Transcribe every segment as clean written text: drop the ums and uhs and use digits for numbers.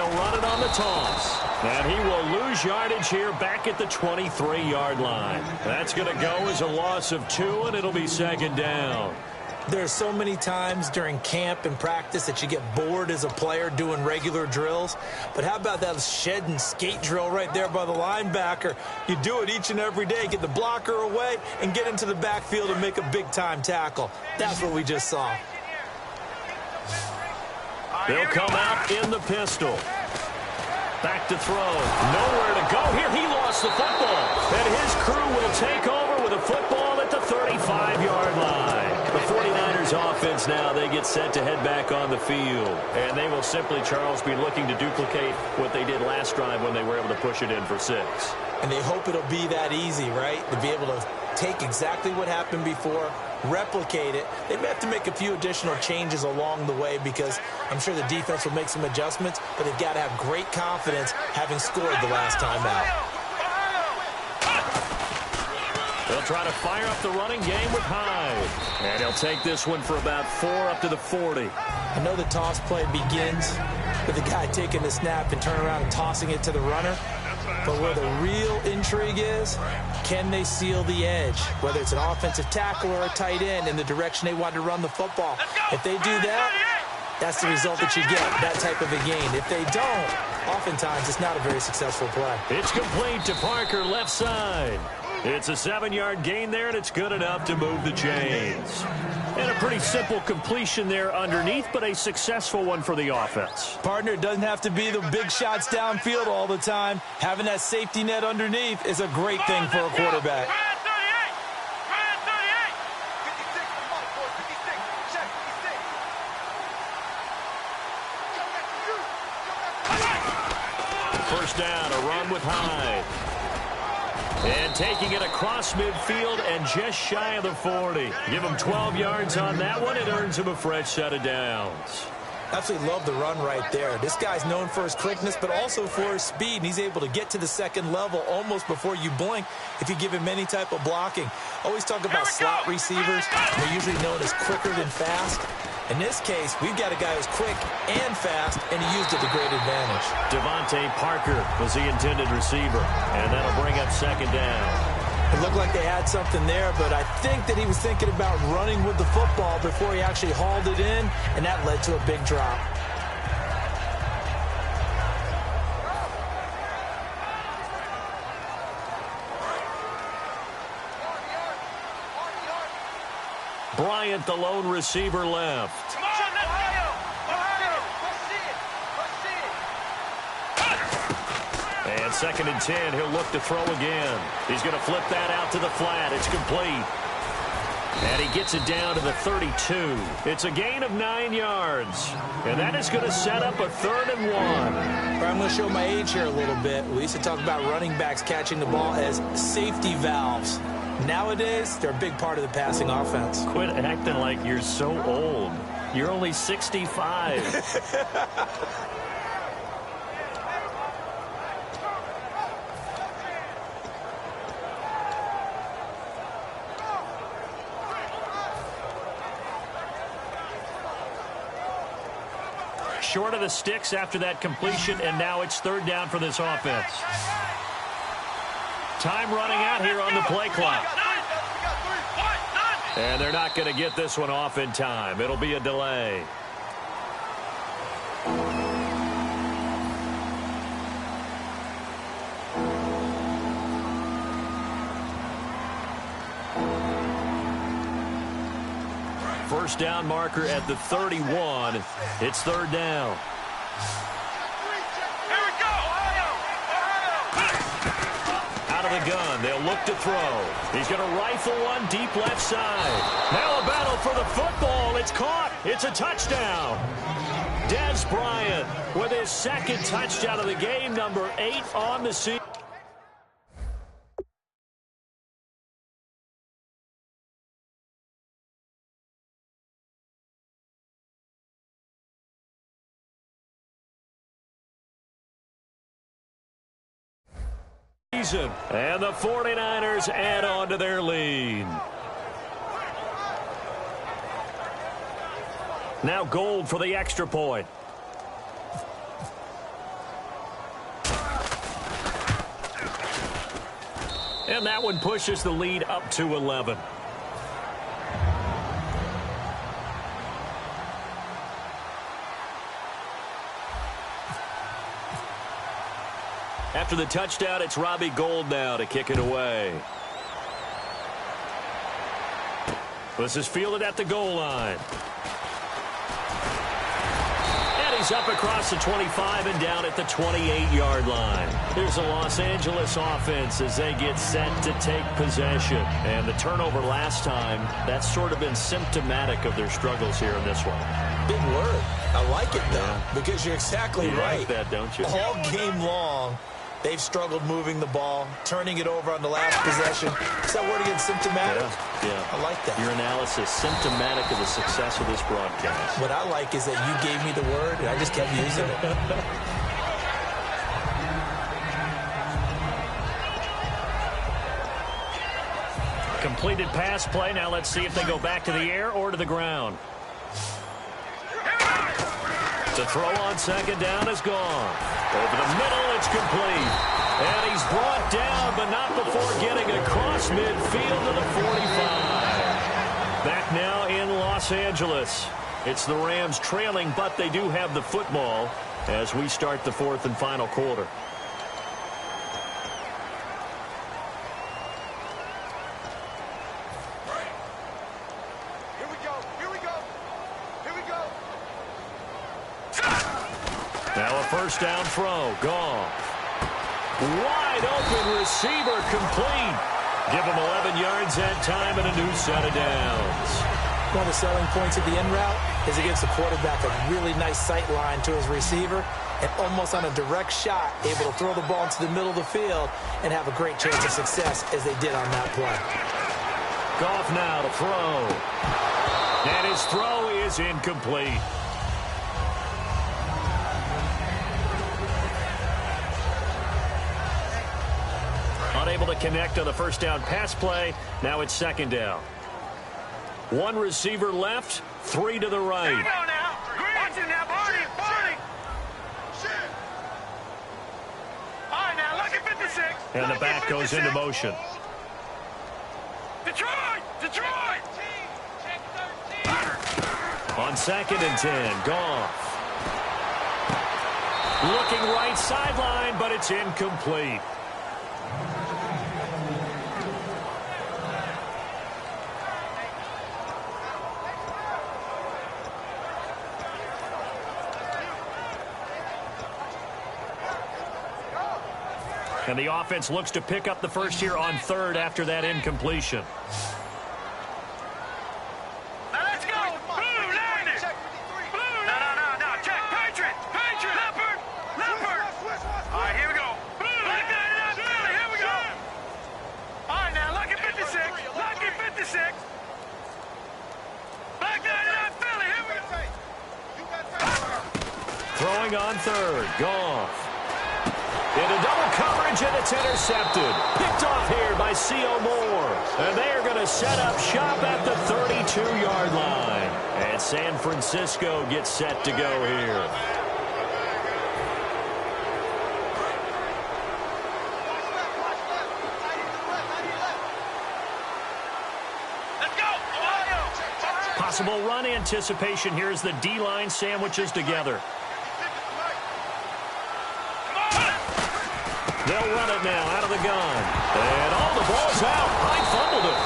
They'll run it on the toss. And he will lose yardage here back at the 23-yard line. That's going to go as a loss of 2, and it'll be second down. There's so many times during camp and practice that you get bored as a player doing regular drills. But how about that shed and skate drill right there by the linebacker? You do it each and every day. Get the blocker away and get into the backfield and make a big-time tackle. That's what we just saw. They'll come out in the pistol. Back to throw. Nowhere to go here. He lost the football. And his crew will take over with a football at the 35-yard line. The 49ers offense now, they get set to head back on the field. And they will simply, Charles, be looking to duplicate what they did last drive when they were able to push it in for 6. And they hope it'll be that easy, right? To be able to take exactly what happened before, replicate it. They may have to make a few additional changes along the way because I'm sure the defense will make some adjustments, but they've got to have great confidence having scored the last time out. They'll try to fire up the running game with Hyde. And he'll take this one for about 4 up to the 40. I know the toss play begins with the guy taking the snap and turning around and tossing it to the runner. But where the real intrigue is, can they seal the edge? Whether it's an offensive tackle or a tight end in the direction they want to run the football. If they do that, that's the result that you get, that type of a gain. If they don't, oftentimes it's not a very successful play. It's complete to Parker, left side. It's a 7-yard gain there, and it's good enough to move the chains. And a pretty simple completion there underneath, but a successful one for the offense. Partner, it doesn't have to be the big shots downfield all the time. Having that safety net underneath is a great thing for a quarterback. First down, a run with Hyde. And taking it across midfield and just shy of the 40. Give him 12 yards on that one. It earns him a fresh set of downs. Absolutely love the run right there. This guy's known for his quickness, but also for his speed. And he's able to get to the second level almost before you blink if you give him any type of blocking. Always talk about slot receivers. They're usually known as quicker than fast. In this case, we've got a guy who's quick and fast, and he used it to great advantage. Devontae Parker was the intended receiver, and that'll bring up second down. It looked like they had something there, but I think that he was thinking about running with the football before he actually hauled it in, and that led to a big drop. Bryant, the lone receiver, left. And 2nd and 10, he'll look to throw again. He's going to flip that out to the flat. It's complete. And he gets it down to the 32. It's a gain of 9 yards. And that is going to set up a 3rd and 1. I'm going to show my age here a little bit. We used to talk about running backs catching the ball as safety valves. Nowadays, they're a big part of the passing offense. Quit acting like you're so old. You're only 65. Short of the sticks after that completion, and now it's 3rd down for this offense. Time running out here on the play clock. And they're not going to get this one off in time. It'll be a delay. First down marker at the 31. It's 3rd down. Out of the gun, they'll look to throw. He's going to rifle one deep left side. Now a battle for the football. It's caught. It's a touchdown. Dez Bryant with his 2nd touchdown of the game, number 8 on the season. And the 49ers add on to their lead. Now Gold for the extra point. And that one pushes the lead up to 11. After the touchdown, it's Robbie Gould now to kick it away. This is fielded at the goal line. And he's up across the 25 and down at the 28-yard line. Here's the Los Angeles offense as they get set to take possession. And the turnover last time, that's sort of been symptomatic of their struggles here in this one. Big word. I like it, though, because you're exactly right. You like that, don't you? All game long, they've struggled moving the ball, turning it over on the last possession. Is that word again, symptomatic? Yeah. I like that. Your analysis, symptomatic of the success of this broadcast. What I like is that you gave me the word, and I just kept using it. Completed pass play. Now let's see if they go back to the air or to the ground. The throw on second down is gone. Over the middle, it's complete. And he's brought down, but not before getting across midfield to the 45. Back now in Los Angeles. It's the Rams trailing, but they do have the football as we start the fourth and final quarter. Now a first down throw. Goff. Wide open receiver complete. Give him 11 yards that time and a new set of downs. One of the selling points of the in route is it gives the quarterback a really nice sight line to his receiver and almost on a direct shot able to throw the ball into the middle of the field and have a great chance of success as they did on that play. Goff now to throw. And his throw is incomplete. Unable to connect on the first down pass play. Now it's second down. One receiver left, three to the right. Here we go now. Watch it now, Barney. All right, now, look at 56. And the back goes into motion. Detroit! On second and 10, Goff. Looking right sideline, but it's incomplete. And the offense looks to pick up the first here on third after that incompletion. Now let's go. Blue, landed. Blue, no. Check. Patriot. Leopard. All right, here we go. Blue, look at it up, Philly. Here we go. All right, now, look at 56. Look at it up, Philly. Here we go. Throwing on third, Goff. Into double coverage, and it's intercepted. Picked off here by C.O. Moore. And they are going to set up shop at the 32-yard line. And San Francisco gets set to go here. Let's go. Ohio. Possible run anticipation here as the D-line sandwiches together. They'll run it now out of the gun. And all the ball's out. I fumbled it.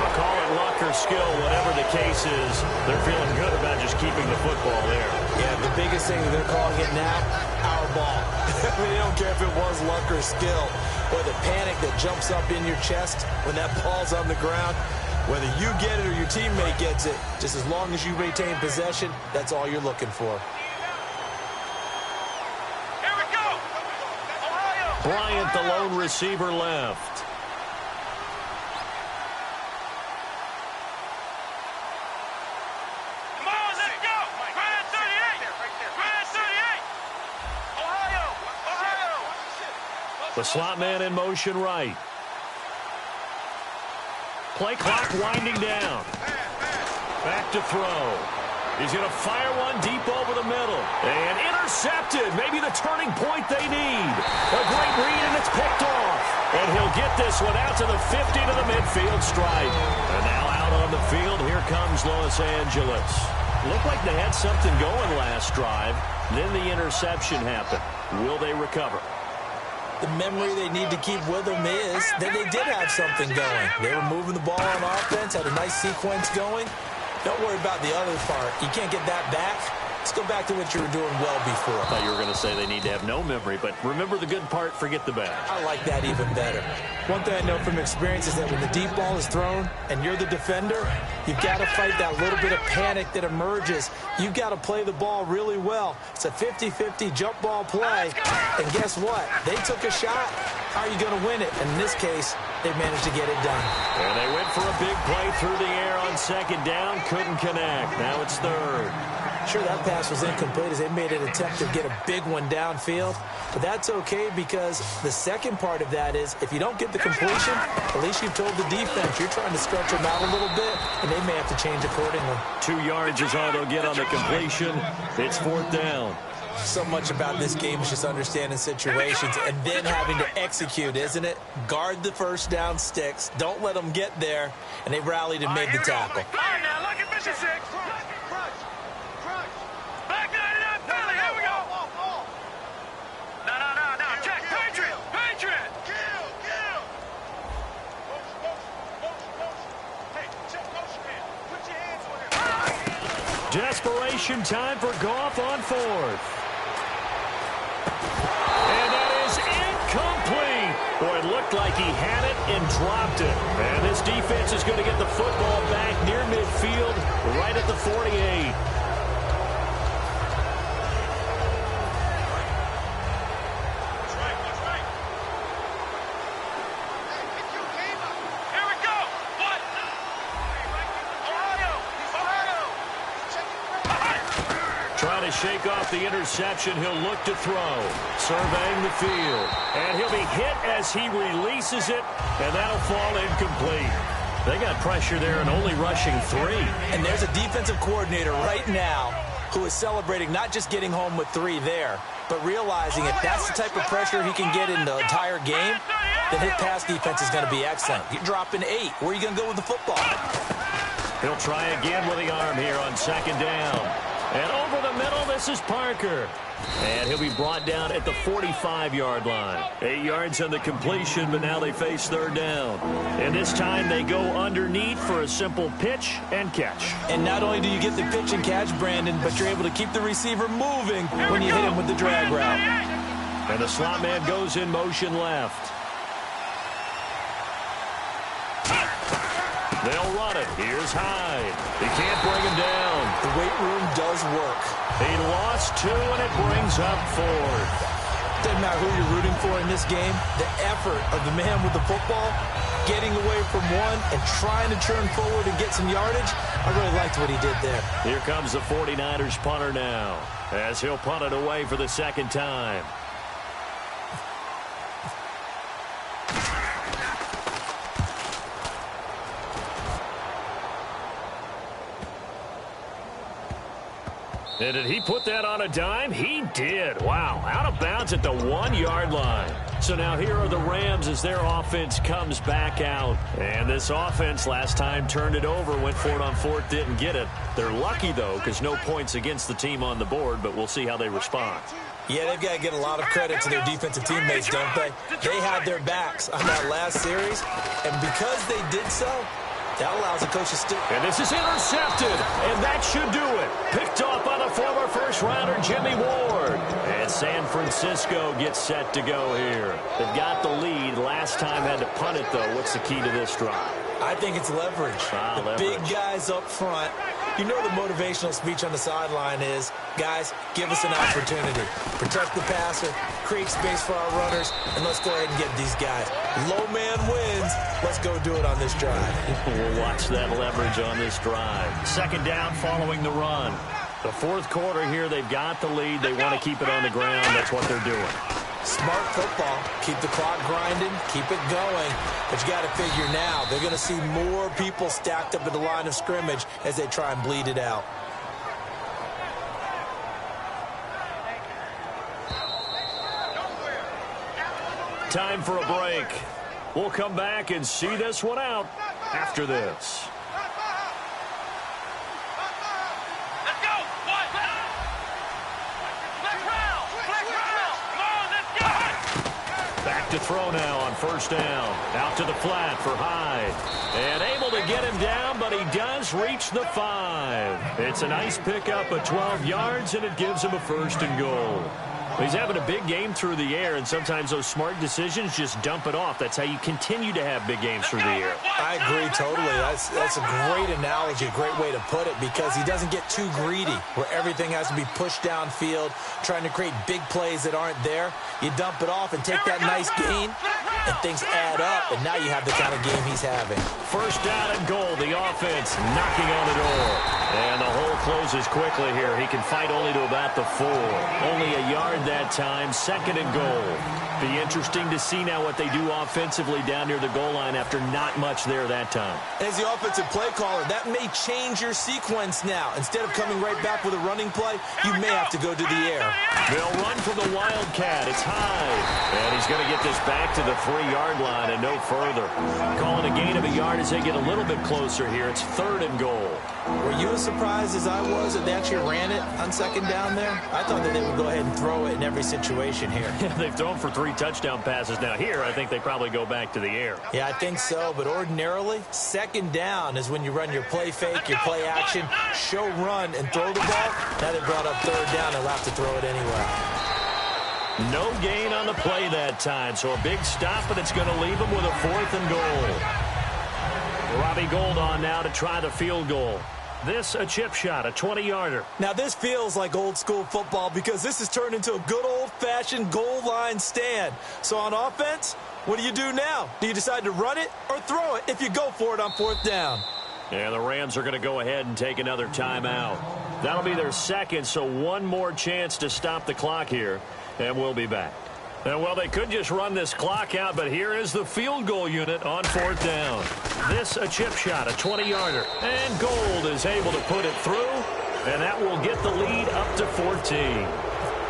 I'll call it luck or skill, whatever the case is. They're feeling good about just keeping the football there. Yeah, the biggest thing that they're calling it now, our ball. I mean, they don't care if it was luck or skill or the panic that jumps up in your chest when that ball's on the ground. Whether you get it or your teammate gets it, just as long as you retain possession, that's all you're looking for. Bryant, the lone receiver, left. Come on, let's go. Grand 38. Ohio. The slot man in motion right. Play clock winding down. Back to throw. He's going to fire one deep over the middle. And intercepted. Maybe the turning point they need. A great read, and it's picked off. And he'll get this one out to the 50 to the midfield stripe. And now out on the field, here comes Los Angeles. Looked like they had something going last drive. Then the interception happened. Will they recover? The memory they need to keep with them is that they did have something going. They were moving the ball on offense, had a nice sequence going. Don't worry about the other part. You can't get that back. Let's go back to what you were doing well before. I thought you were going to say they need to have no memory, but remember the good part, forget the bad. I like that even better. One thing I know from experience is that when the deep ball is thrown and you're the defender, you've got to fight that little bit of panic that emerges. You've got to play the ball really well. It's a 50-50 jump ball play, and guess what? They took a shot. How are you going to win it? And in this case, they managed to get it done. And they went for a big play through the air on second down. Couldn't connect. Now it's third. Sure, that pass was incomplete as they made an attempt to get a big one downfield. But that's okay because the second part of that is if you don't get the completion, at least you've told the defense you're trying to stretch them out a little bit, and they may have to change accordingly. 2 yards is all they'll get on the completion. It's fourth down. So much about this game is just understanding situations and then having to execute, isn't it? Guard the first down sticks. Don't let them get there. And they rallied and made the tackle. All right, now look at Mission 6. Back 99, Philly, here we go. No, check. Patriot. Kill. Hey, check motion man. Put your hands on him. Desperation time for Goff on fourth. And that is incomplete. Boy, it looked like he had it and dropped it. And this defense is going to get the football back near midfield, right at the 48. Trying to shake off the interception. He'll look to throw. Surveying the field. And he'll be hit as he releases it. And that'll fall incomplete. They got pressure there and only rushing 3. And there's a defensive coordinator right now who is celebrating not just getting home with 3 there, but realizing if that's the type of pressure he can get in the entire game, then his pass defense is going to be excellent. You're dropping 8. Where are you going to go with the football? He'll try again with the arm here on second down. And over the middle, this is Parker. And he'll be brought down at the 45-yard line. 8 yards on the completion, but now they face third down. And this time they go underneath for a simple pitch and catch. And not only do you get the pitch and catch, Brandon, but you're able to keep the receiver moving when you hit him with the drag route. And the slot man goes in motion left. They'll run it. Here's Hyde. He can't bring him down. The weight room does work. He lost 2, and it brings up 4. Doesn't matter who you're rooting for in this game. The effort of the man with the football, getting away from one and trying to turn forward and get some yardage, I really liked what he did there. Here comes the 49ers punter now, as he'll punt it away for the second time. And did he put that on a dime? He did. Wow, out of bounds at the 1-yard line. So now here are the Rams as their offense comes back out. And this offense last time turned it over, went for it on fourth, didn't get it. They're lucky, though, because no points against the team on the board, but we'll see how they respond. Yeah, they've got to get a lot of credit to their defensive teammates, don't they? They had their backs on that last series, and because they did so, that allows the coach to still. And this is intercepted, and that should do it. Picked off by the former first-rounder Jimmy Ward. And San Francisco gets set to go here. They've got the lead. Last time had to punt it, though. What's the key to this drive? I think it's leverage. Big guys up front. You know the motivational speech on the sideline is, guys, give us an opportunity. Protect the passer, create space for our runners, and let's go ahead and get these guys. Low man wins. Let's go do it on this drive. We'll watch that leverage on this drive. Second down following the run. The fourth quarter here, they've got the lead. They want to keep it on the ground. That's what they're doing. Smart football. Keep the clock grinding. Keep it going. But you got to figure now, they're going to see more people stacked up at the line of scrimmage as they try and bleed it out. Time for a break. We'll come back and see this one out after this. Let's go. What? Flex round. Flex round. Come on, let's go. Back to throw now on first down. Out to the flat for Hyde. And able to get him down, but he does reach the 5. It's a nice pickup of 12 yards, and it gives him a 1st and goal. He's having a big game through the air, and sometimes those smart decisions just dump it off. That's how you continue to have big games through the air. I agree totally. That's a great analogy, a great way to put it, because he doesn't get too greedy where everything has to be pushed downfield, trying to create big plays that aren't there. You dump it off and take that nice gain, and things add up, and now you have the kind of game he's having. First down and goal. The offense knocking on the door. And the hole closes quickly here. He can fight only to about the 4. Only a yard that time. 2nd and goal. Be interesting to see now what they do offensively down near the goal line after not much there that time. As the offensive play caller, that may change your sequence now. Instead of coming right back with a running play, you may have to go to the air. They'll run from the Wildcat. It's Hyde. And he's going to get this back to the 3-yard line and no further. Calling a gain of a yard as they get a little bit closer here. It's 3rd and goal. Were you as surprised as I was that they actually ran it on 2nd down there? I thought that they would go ahead and throw it in every situation here. They've thrown for 3 touchdown passes now. Here, I think they probably go back to the air. Yeah, I think so, but ordinarily, 2nd down is when you run your play fake, your play action, show run, and throw the ball. Now they brought up 3rd down, they'll have to throw it anyway. No gain on the play that time, so a big stop, but it's going to leave him with a 4th and goal. Robbie Gould on now to try the field goal. This a chip shot, a 20-yarder. Now this feels like old school football because this has turned into a good old-fashioned goal line stand. So on offense, what do you do now? Do you decide to run it or throw it if you go for it on 4th down? And the Rams are going to go ahead and take another timeout. That'll be their 2nd, so one more chance to stop the clock here, and we'll be back. And, well, they could just run this clock out, but here is the field goal unit on 4th down. This a chip shot, a 20-yarder. And Gould is able to put it through, and that will get the lead up to 14.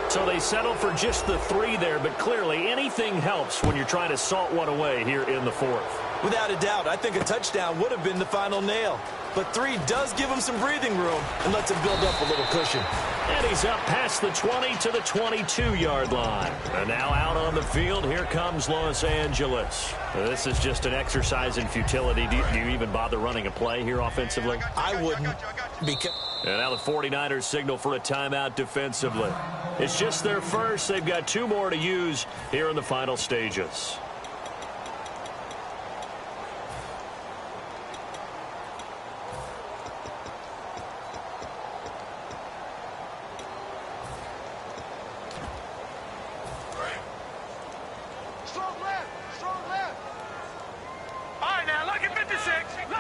So they settle for just the 3 there, but clearly anything helps when you're trying to salt one away here in the 4th. Without a doubt, I think a touchdown would have been the final nail. But 3 does give him some breathing room and lets him build up a little cushion. And he's up past the 20 to the 22-yard line. And now out on the field, here comes Los Angeles. This is just an exercise in futility. Do you even bother running a play here offensively? I wouldn't. Because and now the 49ers signal for a timeout defensively. It's just their first. They've got 2 more to use here in the final stages.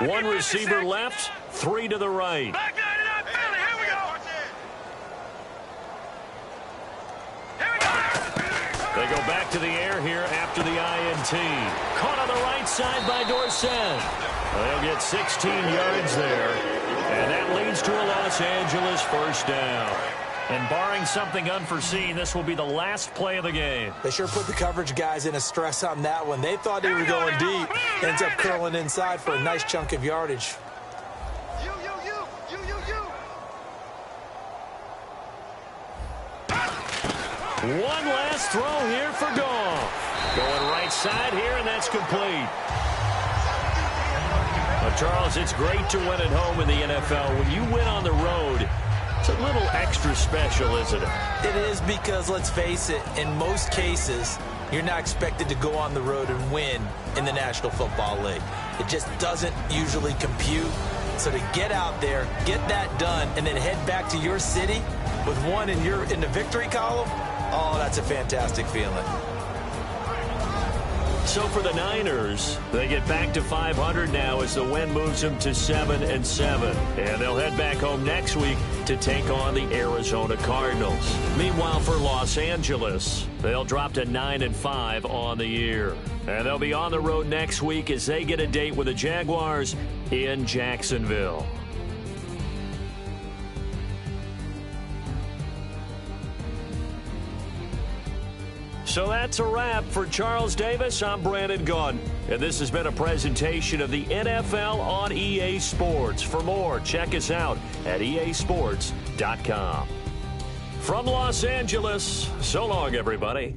One receiver left, 3 to the right. Back line it up, Philly. Here we go. Here we go. They go back to the air here after the INT. Caught on the right side by Dorsett. They'll get 16 yards there. And that leads to a Los Angeles 1st down. And barring something unforeseen, this will be the last play of the game. they sure put the coverage guys in a stress on that one. They thought they were going deep. Ends up curling inside for a nice chunk of yardage. You. One last throw here for Goff. Going right side here, and that's complete. Well, Charles, it's great to win at home in the NFL. When you win on the road, it's a little extra special, isn't it? It is because, let's face it, in most cases, you're not expected to go on the road and win in the National Football League. It just doesn't usually compute. So to get out there, get that done, and then head back to your city with one in the victory column, oh, that's a fantastic feeling. So for the Niners, they get back to 500 now as the win moves them to 7-7. And they'll head back home next week to take on the Arizona Cardinals. Meanwhile, for Los Angeles, they'll drop to 9-5 on the year. And they'll be on the road next week as they get a date with the Jaguars in Jacksonville. So that's a wrap. For Charles Davis, I'm Brandon Gaudin. And this has been a presentation of the NFL on EA Sports. For more, check us out at easports.com. From Los Angeles, so long, everybody.